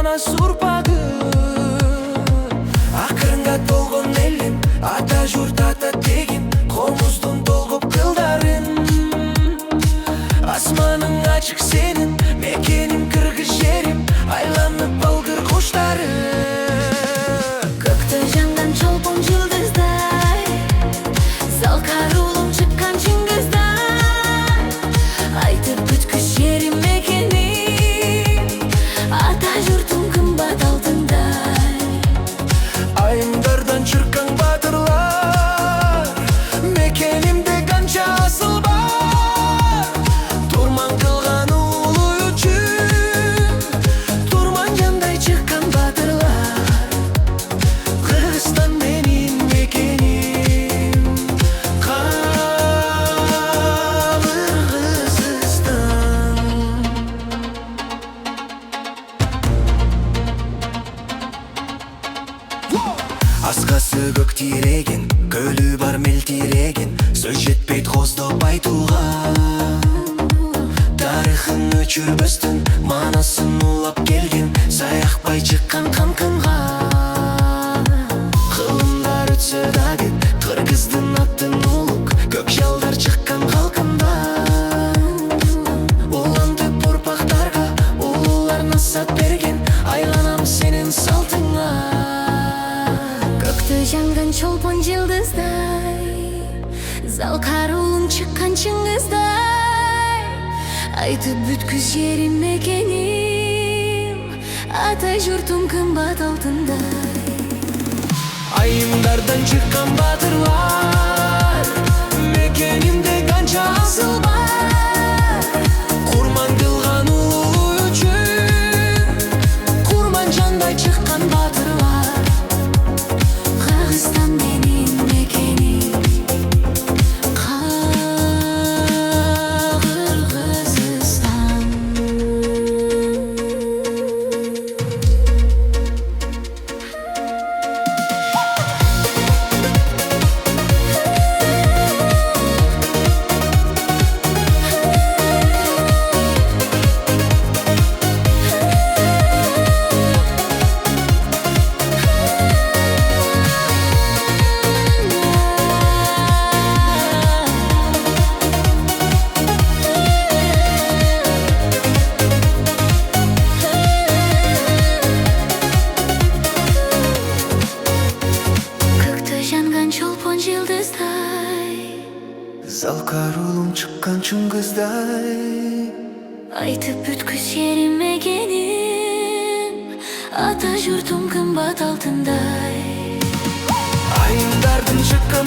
манас урпагы. Акырынга толгон элим, ата журт ата тегим, комуздун толгоп кылдарын. Асманың ачык сенин, мекеним кыргыз жерим, айланып балгыр куштары. Көктө жанган чолпон жылдыздай, залкарулум чыккан чыңгыздай. Айтып бүткүс жерим мекеним, ата журтум кымбат алтындай. Айымдардан чыркан батырлар, мекенимде канча асыл бар. Турман кылган улуу үчүн, турман жандай чыккан батырлар. Кыргызстан менин мекеним, Кыргызстан. Аскасы көк тиреген, көлү бар мелтиреген, сөз жетпейт коздоп айтууга. Тарыхын өчүрбөстөн, манасын улап келген, саякпай чыккан канкынга. Кылымдар өтсө дагы, кыргыздын аттын улук, көк жалдар чыккан калкында. Улантып урпактарга, улуулар насаат берген, айланам сенин салтыңа. Көктө жанган чолпон жылдыздай, залкарулум чыккан чыңгыздай. Айтып бүткүс жерим мекеним, ата журтум кымбат алтындай. Айымдардан чыккан батырлар, мекенимде канча асыл бар. Курман кылган улуу үчүн, курман жандай чыккан батырлар. Кыргызстан менин мекеним, Кыргызстан. Көктө жанган чолпон жылдыздай, Залкарулум чыккан чыңгыздай. айтып бүткүс жерим мекеним, ата журтум кымбат алтындай. Айымдардын чыккан